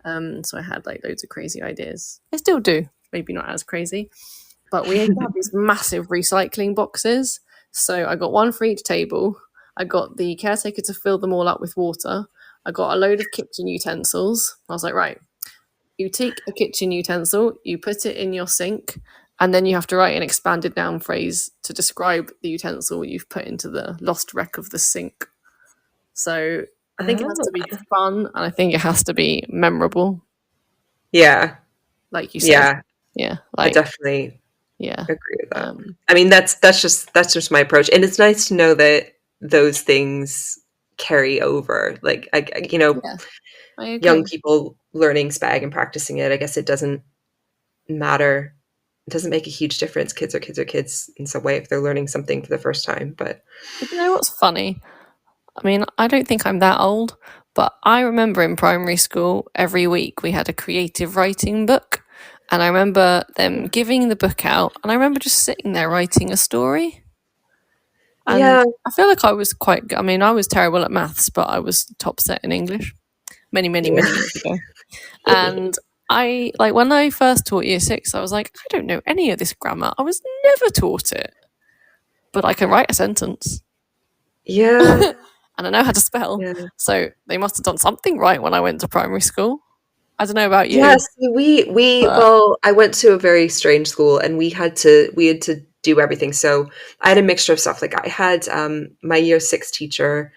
So I had like loads of crazy ideas. I still do, maybe not as crazy, but we had these massive recycling boxes. So I got one for each table. I got the caretaker to fill them all up with water. I got a load of kitchen utensils. I was like, right, you take a kitchen utensil, you put it in your sink, and then you have to write an expanded noun phrase to describe the utensil you've put into the lost wreck of the sink. So I think it has to be fun, and I think it has to be memorable. Yeah. Like you said. Yeah. I definitely agree with that. I mean, that's just my approach. And it's nice to know that those things carry over. Like, young people learning SPAG and practicing it, I guess it doesn't matter. It doesn't make a huge difference. Kids are kids in some way if they're learning something for the first time. But you know what's funny? I mean, I don't think I'm that old, but I remember in primary school, every week we had a creative writing book. And I remember them giving the book out, and I remember just sitting there writing a story. And I feel like I was I was terrible at maths, but I was top set in English many years ago. And I, when I first taught year 6, I was like, I don't know any of this grammar. I was never taught it. But I can write a sentence. Yeah. And I know how to spell. Yeah. So they must have done something right when I went to primary school. I don't know about you. Yes, I went to a very strange school, and we had to do everything. So I had a mixture of stuff. Like I had my year 6 teacher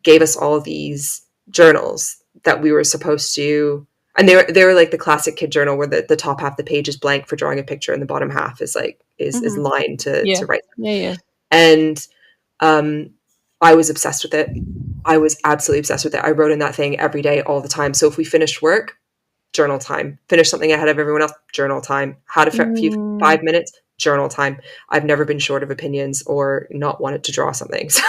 gave us all these journals that we were supposed to, and they were like the classic kid journal where the top half of the page is blank for drawing a picture and the bottom half is like is lined to write. Yeah. And I was obsessed with it. I was absolutely obsessed with it. I wrote in that thing every day, all the time. So if we finished work, journal time. Finish something ahead of everyone else, journal time. Had a few 5 minutes, journal time. I've never been short of opinions or not wanted to draw something. So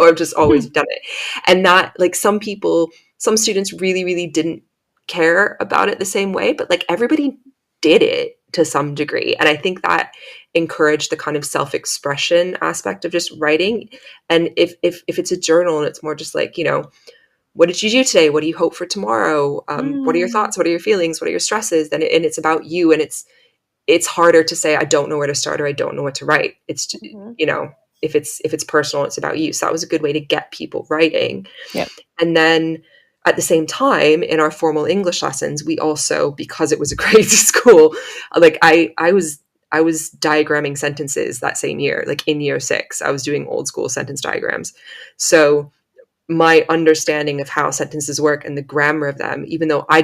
I've just always done it. And that, like, some students really, really didn't care about it the same way, but like everybody did it to some degree. And I think that encouraged the kind of self-expression aspect of just writing. And if it's a journal and it's more just like, what did you do today? What do you hope for tomorrow? What are your thoughts? What are your feelings? What are your stresses? And it's about you. And it's harder to say, I don't know where to start or I don't know what to write. It's, if it's personal, it's about you. So that was a good way to get people writing. Yep. And then at the same time, in our formal English lessons, we also, because it was a crazy school, like I was diagramming sentences that same year, like in year 6, I was doing old school sentence diagrams. So my understanding of how sentences work and the grammar of them, even though I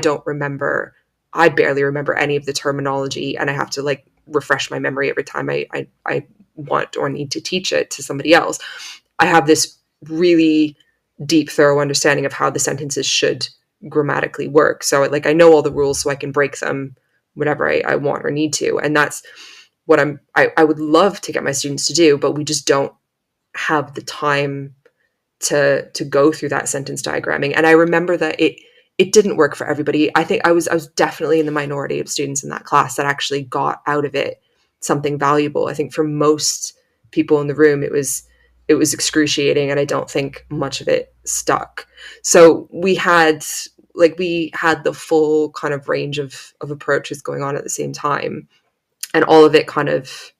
barely remember any of the terminology, and I have to like refresh my memory every time I want or need to teach it to somebody else, I have this really deep, thorough understanding of how the sentences should grammatically work. So like I know all the rules so I can break them whenever I want or need to. And that's what I would love to get my students to do, but we just don't have the time to go through that sentence diagramming. And I remember that it didn't work for everybody. I think I was definitely in the minority of students in that class that actually got out of it something valuable. I think for most people in the room, it was excruciating, and I don't think much of it stuck. So we had the full kind of range of approaches going on at the same time, and all of it kind of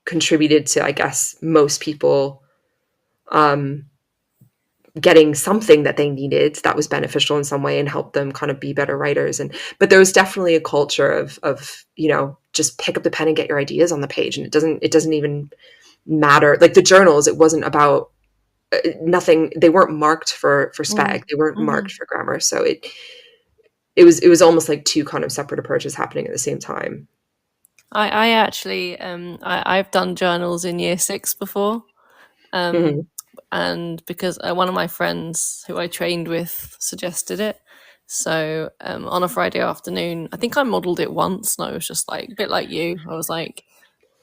contributed to, I guess, most people getting something that they needed that was beneficial in some way and helped them kind of be better writers. But there was definitely a culture of just pick up the pen and get your ideas on the page. And it doesn't even matter. Like the journals, it wasn't about nothing. They weren't marked for SPAG. They weren't marked for grammar. So it was almost like two kind of separate approaches happening at the same time. I actually, I've done journals in year 6 before. And because one of my friends who I trained with suggested it. So on a Friday afternoon, I think I modelled it once, and I was just like, a bit like you. I was like,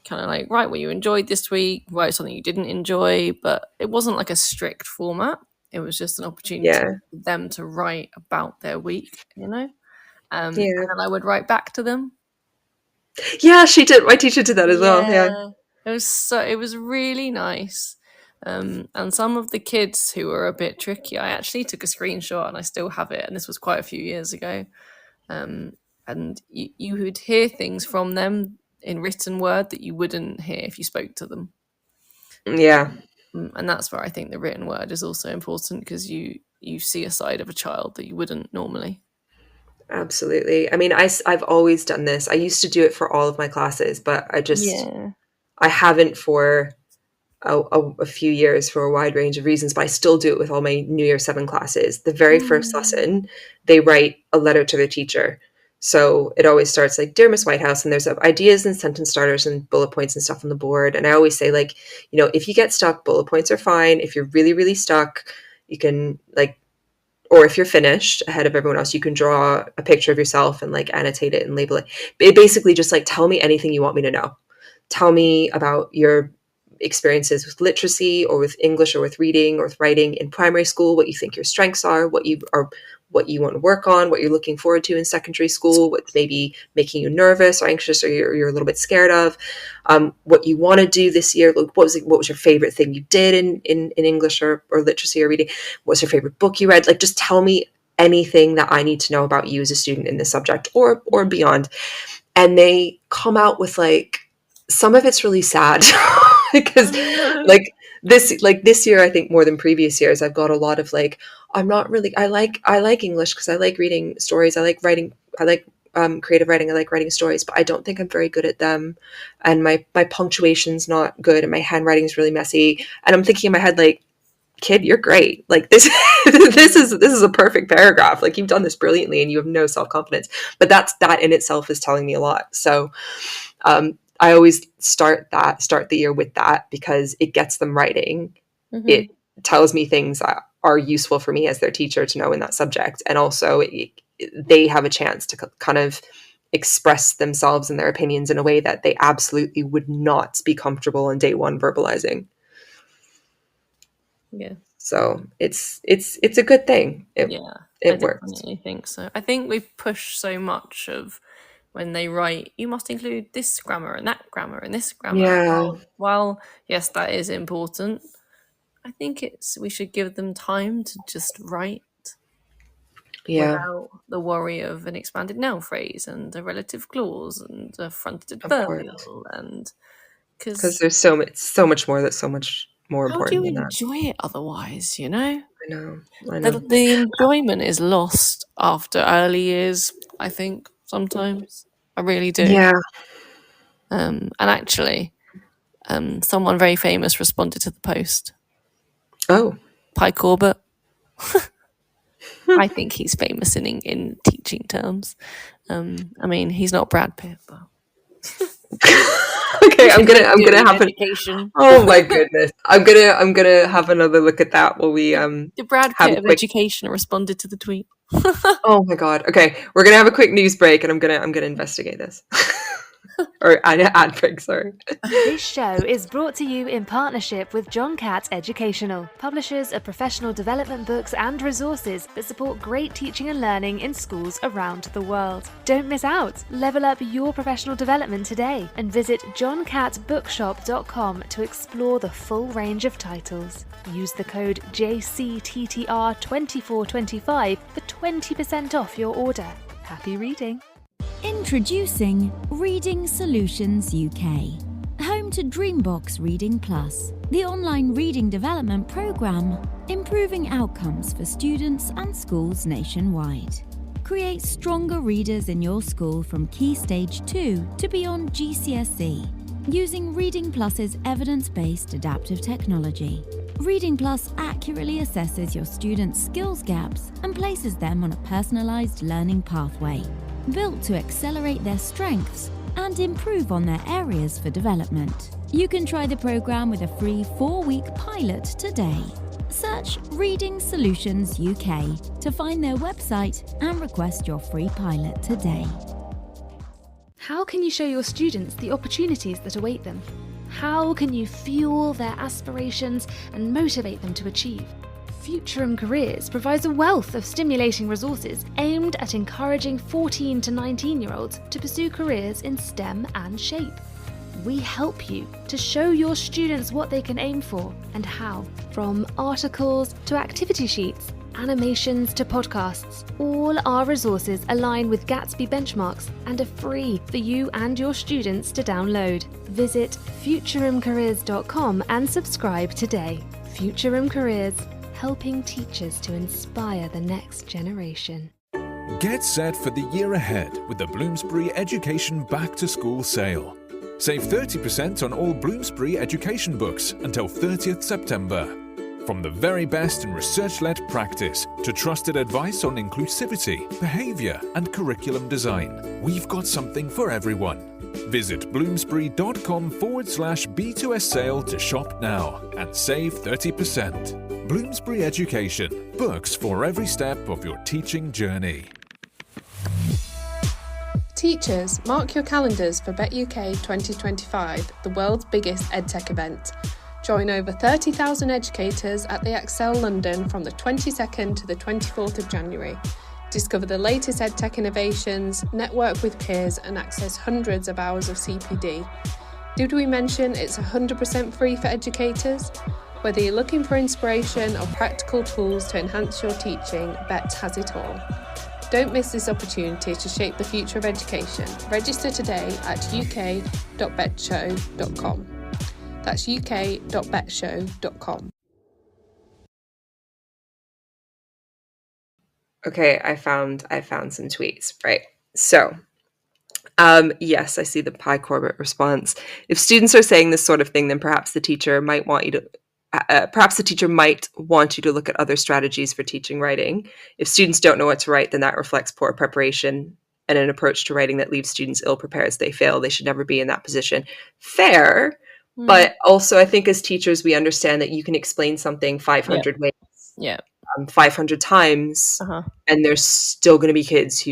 kind of like, write what you enjoyed this week, write something you didn't enjoy, but it wasn't like a strict format. It was just an opportunity for them to write about their week, you know? And then I would write back to them. Yeah, she did. My teacher did that as well. Yeah. It was really nice. And some of the kids who were a bit tricky, I actually took a screenshot and I still have it. And this was quite a few years ago. And you would hear things from them in written word that you wouldn't hear if you spoke to them. Yeah. And that's where I think the written word is also important, because you see a side of a child that you wouldn't normally. Absolutely. I mean, I've always done this. I used to do it for all of my classes, but I haven't for a few years for a wide range of reasons, but I still do it with all my New Year 7 classes. The very first lesson, they write a letter to their teacher. So it always starts like, "Dear Miss Whitehouse," and there's ideas and sentence starters and bullet points and stuff on the board. And I always say, like, you know, if you get stuck, bullet points are fine. If you're really, really stuck, you can or if you're finished ahead of everyone else, you can draw a picture of yourself and like annotate it and label it. It basically just like, tell me anything you want me to know. Tell me about your experiences with literacy or with English or with reading or with writing in primary school, what you think your strengths are, what you want to work on, what you're looking forward to in secondary school, what's maybe making you nervous or anxious or you're a little bit scared of, what you want to do this year. What was your favorite thing you did in English or literacy or reading? What's your favorite book you read? Like, just tell me anything that I need to know about you as a student in this subject or beyond. And they come out with like, some of it's really sad because this year, I think more than previous years, I've got a lot of like, I like English because I like reading stories. I like writing. I like creative writing. I like writing stories, but I don't think I'm very good at them. And my punctuation's not good and my handwriting is really messy. And I'm thinking in my head, like, kid, you're great. Like this is a perfect paragraph. Like, you've done this brilliantly and you have no self-confidence, but that in itself is telling me a lot. So, I always start the year with that because it gets them writing. Mm-hmm. It tells me things that are useful for me as their teacher to know in that subject. And also they have a chance to kind of express themselves and their opinions in a way that they absolutely would not be comfortable on day one verbalizing. Yeah. So it's a good thing. It works. Definitely think so. I think we push so much of when they write, you must include this grammar and that grammar and this grammar. Yeah. Well, yes, that is important. I think we should give them time to just write without the worry of an expanded noun phrase and a relative clause and a fronted verbal, and because there's so much more that's so much more important than that. How do you enjoy it otherwise, you know? I know. The enjoyment is lost after early years, I think, sometimes. I really do. Yeah. And actually, someone very famous responded to the post. Oh. Pi Corbett. I think he's famous in teaching terms. I mean, he's not Brad Pitt, but... Okay, I'm gonna have education. Oh my goodness, I'm gonna have another look at that while we The Brad Pitt of education responded to the tweet. Oh my god. Okay, we're gonna have a quick news break, and I'm gonna investigate this. Or ad break, sorry. This show is brought to you in partnership with John Catt Educational, publishers of professional development books and resources that support great teaching and learning in schools around the world. Don't miss out. Level up your professional development today and visit johncattbookshop.com to explore the full range of titles. Use the code JCTTR2425 for 20% off your order. Happy reading. Introducing Reading Solutions UK, home to Dreambox Reading Plus, the online reading development programme, improving outcomes for students and schools nationwide. Create stronger readers in your school from Key Stage 2 to beyond GCSE, using Reading Plus's evidence-based adaptive technology. Reading Plus accurately assesses your students' skills gaps and places them on a personalised learning pathway, built to accelerate their strengths and improve on their areas for development. You can try the program with a free 4-week pilot today. Search Reading Solutions UK to find their website and request your free pilot today. How can you show your students the opportunities that await them? How can you fuel their aspirations and motivate them to achieve? Futurum Careers provides a wealth of stimulating resources aimed at encouraging 14 to 19-year-olds to pursue careers in STEM and SHAPE. We help you to show your students what they can aim for and how. From articles to activity sheets, animations to podcasts, all our resources align with Gatsby benchmarks and are free for you and your students to download. Visit futurumcareers.com and subscribe today. Futurum Careers, helping teachers to inspire the next generation. Get set for the year ahead with the Bloomsbury Education Back to School sale. Save 30% on all Bloomsbury education books until 30th September. From the very best in research-led practice to trusted advice on inclusivity, behaviour and curriculum design, we've got something for everyone. Visit bloomsbury.com/B2S sale to shop now and save 30%. Bloomsbury Education, books for every step of your teaching journey. Teachers, mark your calendars for BetUK 2025, the world's biggest EdTech event. Join over 30,000 educators at the Excel London from the 22nd to the 24th of January. Discover the latest EdTech innovations, network with peers and access hundreds of hours of CPD. Did we mention it's 100% free for educators? Whether you're looking for inspiration or practical tools to enhance your teaching, BET has it all. Don't miss this opportunity to shape the future of education. Register today at uk.betshow.com. That's uk.betshow.com. Okay, I found some tweets, right? So, yes, I see the Pi Corbett response. If students are saying this sort of thing, then perhaps the teacher might want you to look at other strategies for teaching writing. If students don't know what to write, then that reflects poor preparation and an approach to writing that leaves students ill-prepared as they fail. They should never be in that position. Fair, but also I think as teachers, we understand that you can explain something 500 ways, 500 times, and there's still going to be kids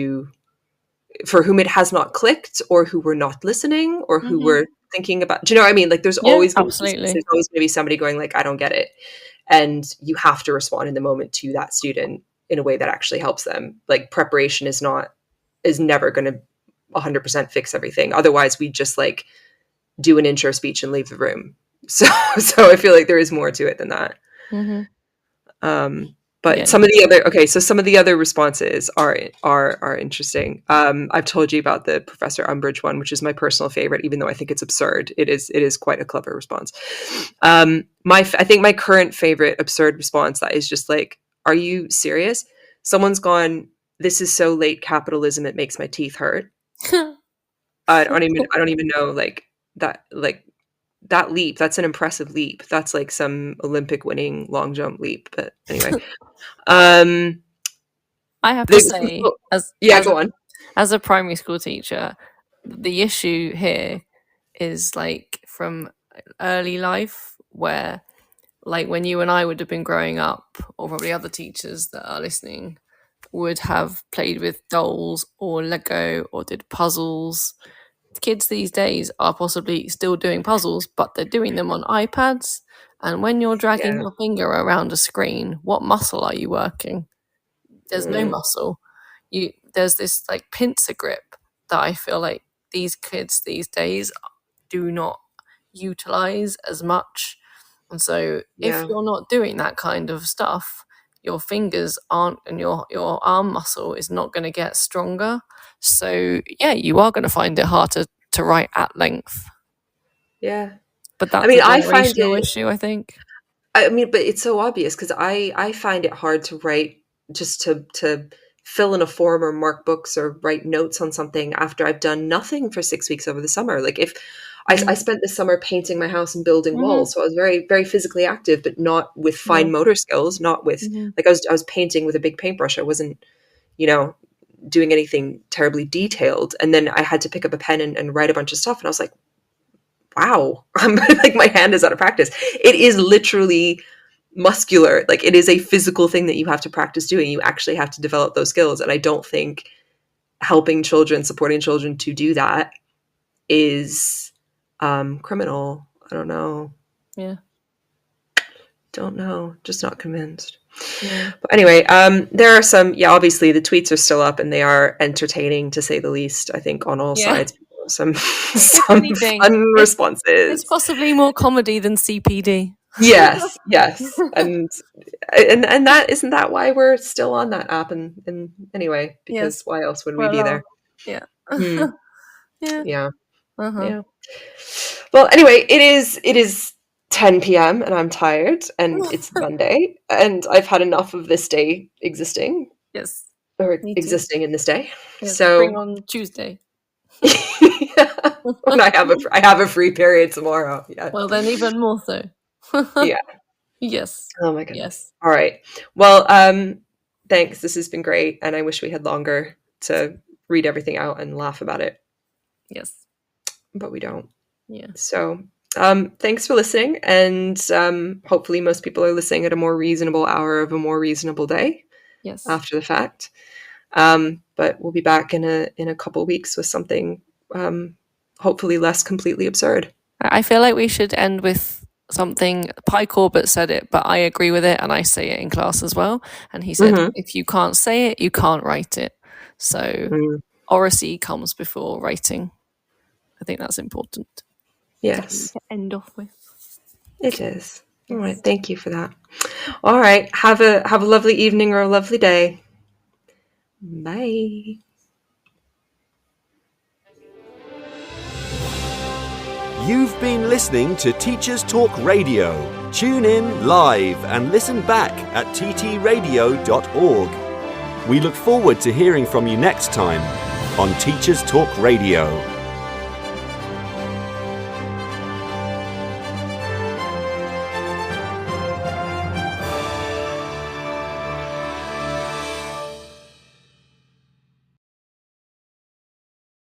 for whom it has not clicked, or who were not listening, or who were thinking about, do you know what I mean? Like there's always going to be somebody going like, I don't get it. And you have to respond in the moment to that student in a way that actually helps them. Like preparation is never going to 100% fix everything. Otherwise we just like do an intro speech and leave the room. So I feel like there is more to it than that. But some of the other responses are interesting. I've told you about the Professor Umbridge one, which is my personal favorite, even though I think it's absurd. It is quite a clever response. I think my current favorite absurd response that is just like, are you serious? Someone's gone, this is so late capitalism, it makes my teeth hurt. I don't even know that leap. That's an impressive leap. That's like some Olympic winning long jump leap. But anyway, I have to say, go on. As a primary school teacher, the issue here is like from early life, where like when you and I would have been growing up, or probably other teachers that are listening would have played with dolls or Lego or did puzzles. Kids these days are possibly still doing puzzles, but they're doing them on iPads. And when you're dragging your finger around a screen, what muscle are you working? There's no muscle. There's this like pincer grip that I feel like these kids these days do not utilize as much. And so if you're not doing that kind of stuff, your fingers aren't, and your arm muscle is not going to get stronger. So you are going to find it hard to write at length. Yeah, but that's I find it issue. I think. But it's so obvious because I find it hard to write, just to fill in a form or mark books or write notes on something after I've done nothing for 6 weeks over the summer. Like if I spent the summer painting my house and building walls, so I was very, very physically active, but not with fine motor skills, not with like I was painting with a big paintbrush. I wasn't, doing anything terribly detailed. And then I had to pick up a pen and write a bunch of stuff. And I was like, wow, I'm like, my hand is out of practice. It is literally muscular. Like it is a physical thing that you have to practice doing. You actually have to develop those skills. And I don't think helping children, supporting children to do that is criminal. I don't know. Yeah. Don't know. Just not convinced. But anyway, there are some, obviously the tweets are still up and they are entertaining to say the least, I think, on all sides. Some fun responses. It's possibly more comedy than CPD. Yes. And that isn't that why we're still on that app and anyway, because why else would we be there? Yeah. Yeah. Uh-huh. Yeah. Well, anyway, it is 10 p.m. and I'm tired and it's Monday and I've had enough of this day existing. Yes. Or existing in this day. Yes, so bring on Tuesday. When I have a free period tomorrow. Yeah. Well, then even more so. Yeah. Yes. Oh my goodness. Yes. All right. Well, thanks. This has been great. And I wish we had longer to read everything out and laugh about it. Yes. But we don't. Yeah. So thanks for listening. And hopefully most people are listening at a more reasonable hour of a more reasonable day. Yes. After the fact. But we'll be back in a couple weeks with something hopefully less completely absurd. I feel like we should end with something. Pi Corbett said it, but I agree with it and I say it in class as well. And he said, if you can't say it, you can't write it. So oracy comes before writing. I think that's important. Yes. To end off with. It is. All right. Thank you for that. All right. Have a lovely evening or a lovely day. Bye. You've been listening to Teachers Talk Radio. Tune in live and listen back at ttradio.org. We look forward to hearing from you next time on Teachers Talk Radio.